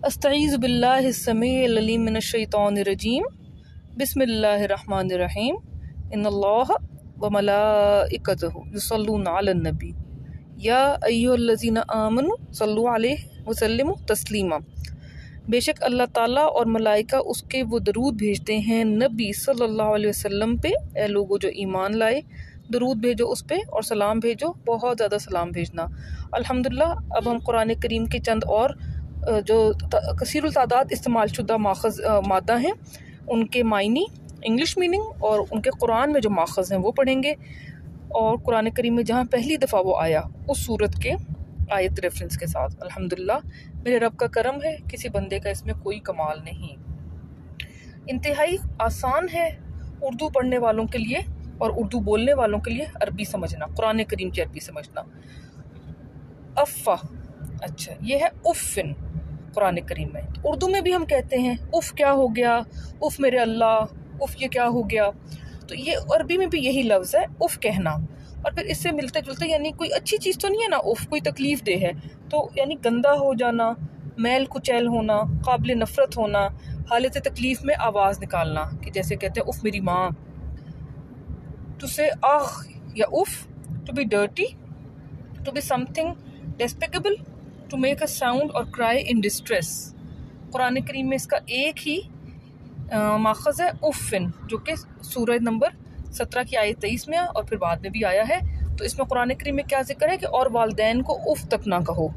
अस्तईज़ु बिल्लाहिस्समीइल अलीम मिनश्शैतानिर्रजीम बिस्मिल्लाहिर्रहमानिर्रहीम इन्नल्लाह व मलाइकतहु युसल्लूना अलन नबी या अय्युहल्लज़ीना आमनु सल्लु अलैहि व सल्लिमु तस्लीमा। बेशक अल्लाह ताला और मलाइका उसके वो दरूद भेजते हैं नबी सल्लल्लाहु अलैहि वसल्लम पे। ए लोगो जो ईमान लाए, दरूद भेजो उस पे और सलाम भेजो, बहुत ज़्यादा सलाम भेजना। अल्हम्दुलिल्लाह अब हम कुरान करीम के चंद और जो कसीरुल तादाद इस्तेमाल शुदा मादा हैं उनके मायनी, इंग्लिश मीनिंग और उनके कुरान में जो माखज़ हैं वो पढ़ेंगे। और कुरान करीम में जहाँ पहली दफ़ा वो आया उस सूरत के आयत रेफरेंस के साथ। अल्हम्दुलिल्लाह मेरे रब का करम है, किसी बंदे का इसमें कोई कमाल नहीं। इंतहाई आसान है उर्दू पढ़ने वालों के लिए और उर्दू बोलने वालों के लिए अरबी समझना, कुरान करीम की अरबी समझना। अफ़ा, अच्छा ये है उफ़िन कुरान करीम में। उर्दू में भी हम कहते हैं उफ़ क्या हो गया, उफ़ मेरे अल्लाह, उफ़ ये क्या हो गया। तो ये अरबी में भी यही लफ्ज़ है उफ़ कहना। और फिर इससे मिलते जुलते, यानी कोई अच्छी चीज़ तो नहीं है ना उफ़, कोई तकलीफ़ दे है तो यानी गंदा हो जाना, मैल कुचैल होना, काबिल नफ़रत होना, हालत तकलीफ़ में आवाज़ निकालना, कि जैसे कहते हैं उफ़ मेरी माँ। टू से आह या उफ़, to be dirty, to be something despicable, to make a sound और क्राई इन डिस्ट्रेस। कुरान करीम में इसका एक ही माखज़ है उफ़िन, जो कि सूरह नंबर 17 की आयत 23 में और फिर बाद में भी आया है। तो इसमें कुरान करीम में क्या जिक्र है कि और वालदैन को उफ़ तक ना कहो,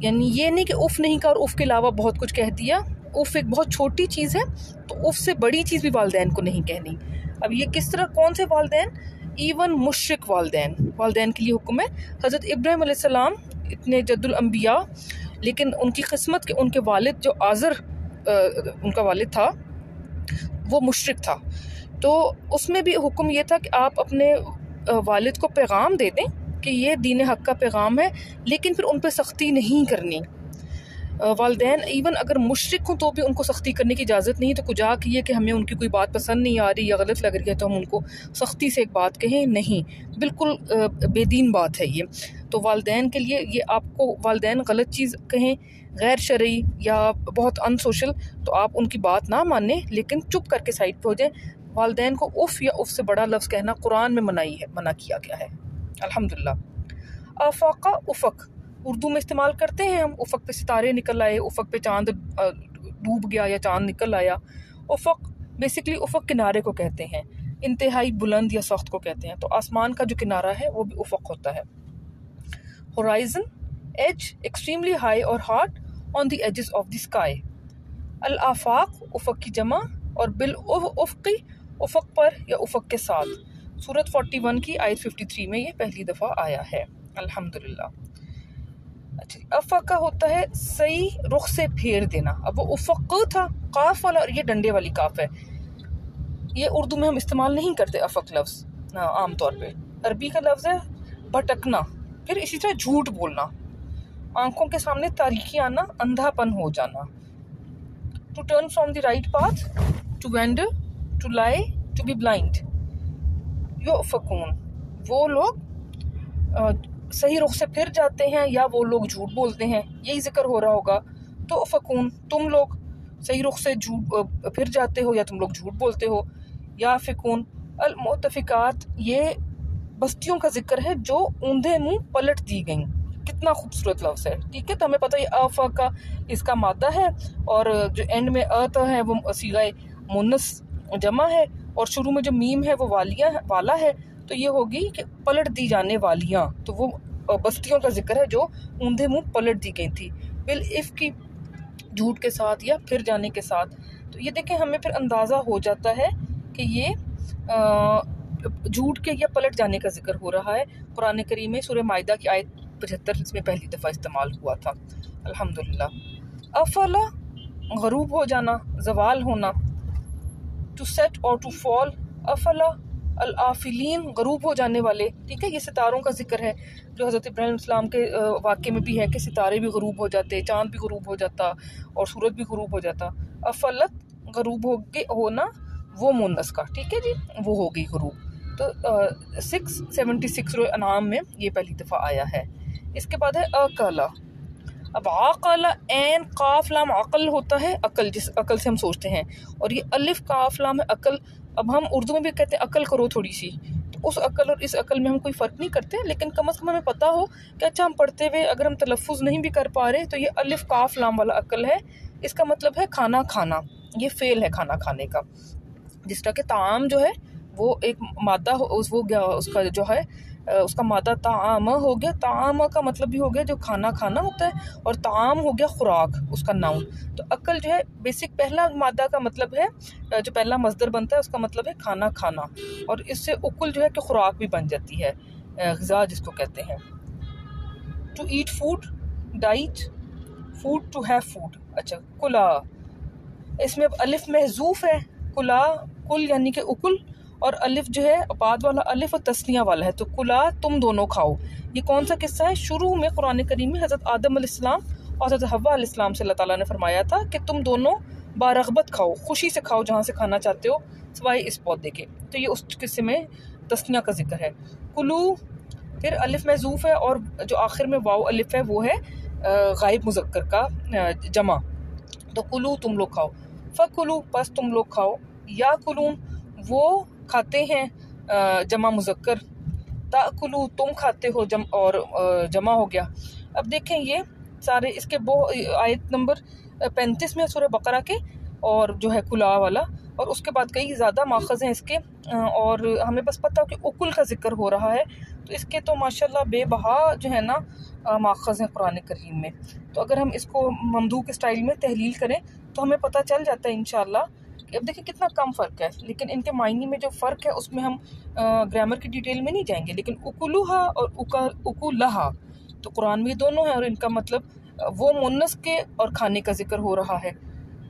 यानी ये नहीं कि उफ़ नहीं कहा और उफ़ के अलावा बहुत कुछ कह दिया। उफ़ एक बहुत छोटी चीज़ है, तो उफ़ से बड़ी चीज़ भी वालदैन को नहीं कहनी। अब ये किस तरह, कौन से वालदैन? इवन मुशरिक वालदैन के लिए हुक्म है। हज़रत इब्राहीम अलैहिस्सलाम इतने जद्दुल अंबिया, लेकिन उनकी किस्मत के उनके वालिद जो आज़र उनका वालिद था वो मुशरिक था। तो उसमें भी हुक्म ये था कि आप अपने वालिद को पैगाम दे दें कि ये दीन हक़ का पैगाम है, लेकिन फिर उन पर सख्ती नहीं करनी। वालदैन इवन अगर मुशरिक हों तो भी उनको सख्ती करने की इजाज़त नहीं। तो कुजा की है कि हमें उनकी कोई बात पसंद नहीं आ रही या गलत लग रही है तो हम उनको सख्ती से एक बात कहें, नहीं, बिल्कुल बेदीन बात है ये। तो वालदैन के लिए ये, आपको वालदैन गलत चीज़ कहें, गैर शरई या बहुत अनसोशल, तो आप उनकी बात ना मानें, लेकिन चुप करके साइड पर हो जाएं। वालदैन को उफ़ या उफ़ से बड़ा लफ्ज़ कहना कुरान में मना किया गया है। अल्हम्दुलिल्लाह। आफ़ाक़ा, उफ़क़ उर्दू में इस्तेमाल करते हैं हम। उफ़क़ पे सितारे निकल आए, उफ़क़ पे चांद डूब गया या चांद निकल आया। उफ़क़ बेसिकली उफ़क़ किनारे को कहते हैं, इंतहाई बुलंद या सख्त को कहते हैं। तो आसमान का जो किनारा है वो भी उफ़क़ होता है। होराइज़न, एज, एक्सट्रीमली हाई और hard on the edges of the sky. अल आफ़ाक़ उफ़क़ की जमा, और बिल उफ़क़ी उफ़क़ पर या उफ़क़ के साथ। सूरत 41 की आयत 53 में ये पहली दफ़ा आया है। अल्हम्दुलिल्लाह। अच्छा, अफ़क़ा होता है सही रुख से फेर देना। अब वो उफ़क़ था काफ वाला, और ये डंडे वाली काफ है। ये उर्दू में हम इस्तेमाल नहीं करते अफ़क़ लफ्ज़ आम तौर पे। अरबी का लफ्ज़ है भटकना। फिर इसी तरह झूठ बोलना, आंखों के सामने तारीकी आना, अंधापन हो जाना। To turn from the right path, to wander, to lie, to be blind. युफ़कून, वो लोग सही रुख से फिर जाते हैं या वो लोग झूठ बोलते हैं, यही जिक्र हो रहा होगा। तो फ़कून, तुम लोग सही रुख से झूठ फिर जाते हो या तुम लोग झूठ बोलते हो। या फ़िकून, अल मुतफ़िकात, ये बस्तियों का जिक्र है जो ऊंधे मुंह पलट दी गई। कितना खूबसूरत लफ्ज़ है, ठीक है। तो हमें पता है अफ़क़ा इसका मादा है, और जो एंड में तो है वो सीगाए मुन्नस जमा है, और शुरू में जो मीम है वो वाला है। तो ये होगी कि पलट दी जाने वालियाँ, तो वो बस्तियों का जिक्र है जो ऊंधे मुंह पलट दी गई थी, बिल इफ़ की, झूठ के साथ या फिर जाने के साथ। तो ये देखें, हमें फिर अंदाज़ा हो जाता है कि ये झूठ के या पलट जाने का जिक्र हो रहा है। कुरान करीम में सूरह माइदा की आयत 75 इसमें पहली दफ़ा इस्तेमाल हुआ था। अल्हम्दुलिल्लाह। अफला, गरूब हो जाना, जवाल होना। टू सेट और टू फॉल, अफला अल आफिलीन, गरूब हो जाने वाले, ठीक है। ये सितारों का जिक्र है जो हज़रत इब्राहीम अलैहिस्सलाम के वाक़े में भी है कि सितारे भी गरूब हो जाते, चाँद भी गरूब हो जाता और सूरज भी गरूब हो जाता। अफलत, गरूब होना, वो मुन्नस का, ठीक है जी, वो हो गई गरूब। तो 676 अनाम में ये पहली दफ़ा आया है। इसके बाद है अकला। अब आकला ऐन काफ लाम अकल होता है, अकल जिस अकल से हम सोचते हैं, और ये अलिफ काफ लाम है अकल। अब हम उर्दू में भी कहते हैं अकल करो थोड़ी सी, तो उस अकल और इस अकल में हम कोई फ़र्क नहीं करते, लेकिन कम से कम हमें पता हो कि अच्छा हम पढ़ते हुए अगर हम तलफ़ुज़ नहीं भी कर पा रहे तो ये अलिफ काफ लाम वाला अकल है, इसका मतलब है खाना खाना, ये फ़ेल है खाना खाने का। जिस तरह के ताम जो है वो एक मादा वो गया, उसका जो है उसका मादा ताम हो गया, ताम का मतलब भी हो गया जो खाना खाना होता है, और ताम हो गया खुराक, उसका नाउन। तो अकल जो है बेसिक पहला मादा का मतलब है, जो पहला मजदर बनता है उसका मतलब है खाना खाना, और इससे उकुल जो है कि खुराक भी बन जाती है, ग़िज़ा जिसको कहते हैं। To eat food, diet, food, to have food. अच्छा, कुला, इसमें अब अलिफ महजूफ है, कुला कुल यानी कि उकुल, और अलिफ जो है बाद वाला अलिफ और तस्निया वाला है, तो कुला तुम दोनों खाओ। ये कौन सा किस्सा है? शुरू में कुरान करीम में हज़रत आदम अलैहिस्सलाम और हज़रत हव्वा अलैहिस्सलाम से अल्लाह ताला ने फरमाया था कि तुम दोनों बारग़बत खाओ, खुशी से खाओ जहाँ से खाना चाहते हो सिवाय इस पौधे के। तो ये उस किस्से में तस्निया का जिक्र है। कुलू, फिर अलिफ महजूफ है, और जो आखिर में वाव अलिफ है वो है गायब मुज़क्कर का जमा, तो कुलू तुम लोग खाओ, फ़कुलू बस तुम लोग खाओ, या कुलून वो खाते हैं जमा मुज़क्कर, ताकुलू तुम खाते हो और जमा हो गया। अब देखें ये सारे इसके आयत नंबर 35 में सूरह बकरा के, और जो है कुला वाला, और उसके बाद कई ज़्यादा माखज़ हैं इसके, और हमें बस पता हो कि उकुल का जिक्र हो रहा है, तो इसके तो माशाल्लाह बेबहा जो है ना माखज़ हैं कुरान करीम में। तो अगर हम इसको ममदू के स्टाइल में तहलील करें तो हमें पता चल जाता है इंशाल्लाह। अब देखिए कितना कम फ़र्क है, लेकिन इनके मायने में जो फ़र्क है उसमें हम ग्रामर की डिटेल में नहीं जाएंगे, लेकिन उकुलुहा और उकुलहा तो कुरान में दोनों हैं, और इनका मतलब वो मुन्नस के और खाने का जिक्र हो रहा है।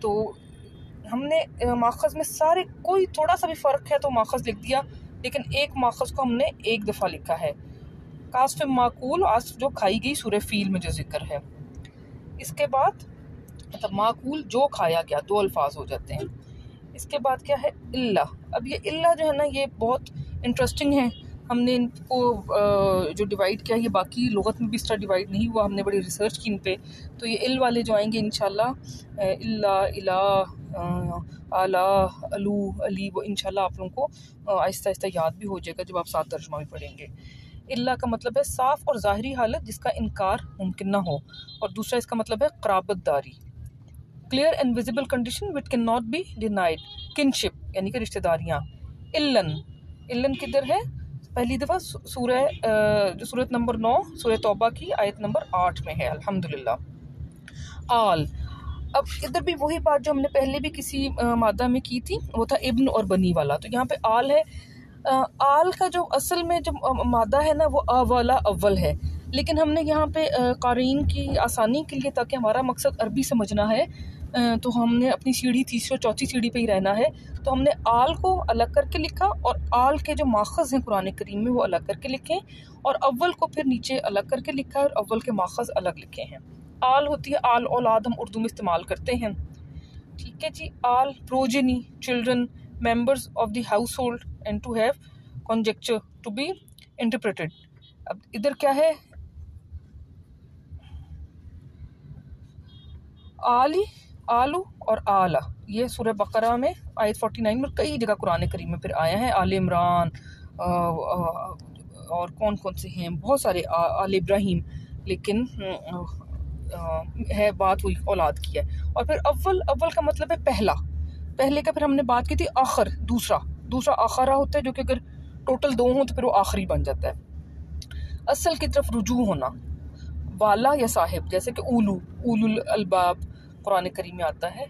तो हमने माखज़ में सारे कोई थोड़ा सा भी फ़र्क है तो माखज़ लिख दिया, लेकिन एक माखज़ को हमने एक दफ़ा लिखा है। कास्फ माकूल, आस्फ जो खाई गई, सूरह फील में जो जिक्र है। इसके बाद मतलब माकूल जो खाया गया, दो अल्फाज हो जाते हैं। इसके बाद क्या है? इल्ला। अब ये इल्ला जो है ना ये बहुत इंटरेस्टिंग है, हमने इनको जो डिवाइड किया, ये बाकी लुगत में भी इस तरह डिवाइड नहीं हुआ, हमने बड़ी रिसर्च की इन पे। तो ये इल वाले जो आएंगे इंशाल्लाह, इल्ला, इला, आला, अलू, अली, वो इंशाल्लाह आप लोगों को आहिस्ता आहिस्ता याद भी हो जाएगा जब आप साथ तर्जुमा भी पढ़ेंगे। इल्ला का मतलब है साफ़ और ज़ाहिरी हालत जिसका इनकार मुमकिन ना हो, और दूसरा इसका मतलब है क़राबतदारी, clear and visible condition which can not be denied, kinship यानी कि रिश्तेदारियाँ। इल्लन, इल्लन किधर है? पहली दफ़ा जो सूरत नंबर 9 सूरह तौबा की आयत नंबर 8 में है, अल्हम्दुलिल्लाह। आल, अब इधर भी वही बात जो हमने पहले भी किसी मादा में की थी, वो था इब्न और बनी वाला, तो यहाँ पे आल है। आल का जो असल में जो मादा है ना वो आ वाला अव्वल है, लेकिन हमने यहाँ पे क़ारीन की आसानी के लिए, ताकि हमारा मकसद अरबी समझना है, तो हमने अपनी सीढ़ी तीसरी और चौथी सीढ़ी पे ही रहना है, तो हमने आल को अलग करके लिखा, और आल के जो माखज़ हैं कुरान करीम में वो अलग करके लिखे, और अव्वल को फिर नीचे अलग करके लिखा है, और अव्वल के माखज़ अलग लिखे हैं। आल होती है आल औलाद, हम उर्दू में इस्तेमाल करते हैं, ठीक है जी। आल progeny, children, members of the household, and to have conjecture to be interpreted। अब इधर क्या है? आली, आलू और आला, ये सूरह बकरा में आयत 49 में, कई जगह कुरान करीम में फिर आया है। आल इमरान और कौन कौन से हैं, बहुत सारे, आल इब्राहिम, लेकिन है बात हुई औलाद की है। और फिर अव्वल, अव्वल का मतलब है पहला, पहले का फिर हमने बात की थी आखिर, दूसरा, दूसरा आखरा होता है, जो कि अगर टोटल दो हों तो फिर वो आखिरी बन जाता है। असल की तरफ रुजू होना, वाला या साहिब, जैसे कि उलू, उलुल अलबाब कुरान करीम में आता है।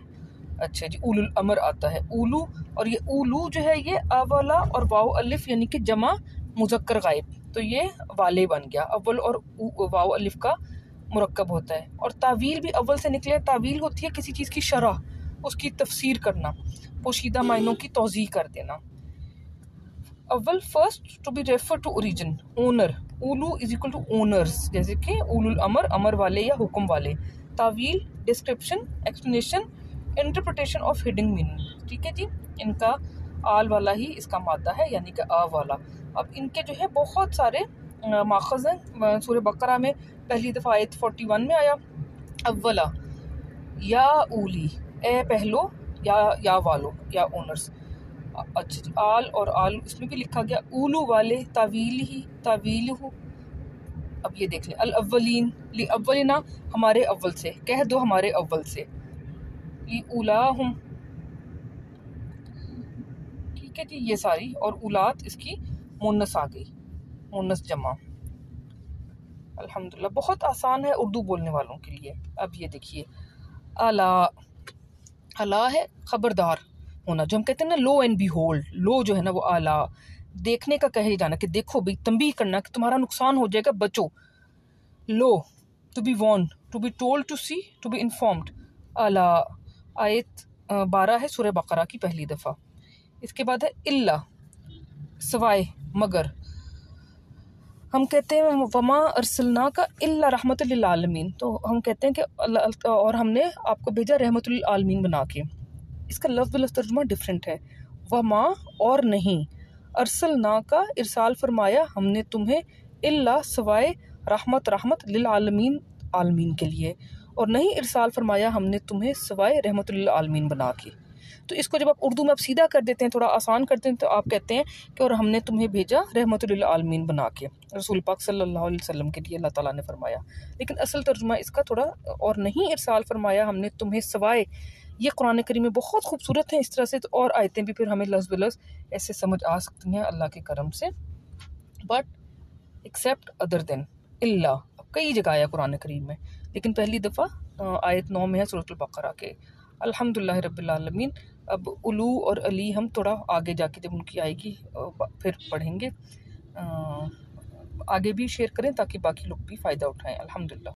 अच्छा जी, उलुल अमर आता है, उलू, और ये उलू जो है ये अवला और वाव अलिफ यानी कि जमा मुज़क्कर गायब, तो ये वाले बन गया। अव्वल और वाव अलिफ का मुरक्कब होता है। और तावील भी अव्वल से निकले। तावील होती है किसी चीज़ की शरह, उसकी तफसीर करना, पोशीदा मायनों की तौज़ीह कर देना। अव्वल first to be refer to origin, owner, उलू इज इक्वल टू ओनर्स, जैसे कि उलुल अमर, अमर वाले या हुक्म वाले। तावील description, explanation, interpretation of hidden meaning, ठीक है जी। इनका आल वाला ही इसका मादा है, यानी कि आ वाला। अब इनके जो है बहुत सारे माखज़ हैं। सूरह बकरा में पहली दफ़ा आयत 41 में आया, अव्वला या उली, ए पहलो या वालो या ओनर्स। अच्छा जी, आल और आल इसमें भी लिखा गया, उलू वाले, तावील हो। अब ये देख लें, अल अव्वलीन, ली अव्वलिना हमारे अव्वल से, कह दो हमारे अव्वल से, ली उलाहुम, ठीक है जी। ये सारी, और उलात इसकी मुन्नस आ गई, मुन्नस जमा। अल्हम्दुलिल्लाह, बहुत आसान है उर्दू बोलने वालों के लिए। अब ये देखिए, अला, अला है खबरदार होना, जो हम कहते हैं ना लो एंड बी होल्ड, लो जो है ना वो आला, देखने का कहे जाना कि देखो भाई, तंबीह करना कि तुम्हारा नुकसान हो जाएगा, बचो। लो, to be warned, to be told, to see, to be informed. अला आयत 12 है सूरह बकरा की पहली दफ़ा। इसके बाद है इल्ला, सवाए, मगर। हम कहते हैं वमा अरसलना का इल्ला रहमतुल लिल आलमीन, तो हम कहते हैं कि और हमने आपको भेजा रहमतुल लिल आलमीन बना के। इसका लफ्ज़ बिलफ्ज़ तर्जुमा डिफरेंट है। वमा और नहीं, अरसलना का इरसाल फरमाया हमने तुम्हें, इल्ला सवाए, रहमत लिल आलमीन, आलमीन के लिए, और नहीं इरसाल फरमाया हमने तुम्हें सिवाय रहमतुल लिल आलमीन बना के। तो इसको जब आप उर्दू में आप सीधा कर देते हैं, थोड़ा आसान करते हैं, तो आप कहते हैं कि और हमने तुम्हें भेजा रहमतुल लिल आलमीन बना के, रसूल पाक सल्लल्लाहु अलैहि वसल्लम के लिए अल्लाह ताला ने फरमाया। लेकिन असल तर्जुमा इसका थोड़ा, और नहीं इरसाल फरमाया हमने तुम्हें सिवाय। ये कुरान करीम में बहुत खूबसूरत है इस तरह से, तो और आयतें भी फिर हमें लफ्ज़ बिलफ्ज़ ऐसे समझ आ सकती हैं अल्लाह के करम से। बट एक्सेप्ट अदर देन, इल्ला कई जगह आया कुरान करीम में, लेकिन पहली दफ़ा आयत 9 में है सूरह बकरा के। अल्हम्दुलिल्लाह रब्बिल आलमीन। अब उलू और अली हम थोड़ा आगे जाके जब उनकी आएगी फिर पढ़ेंगे। आगे भी शेयर करें ताकि बाकी लोग भी फ़ायदा उठाएं। अल्हम्दुलिल्लाह।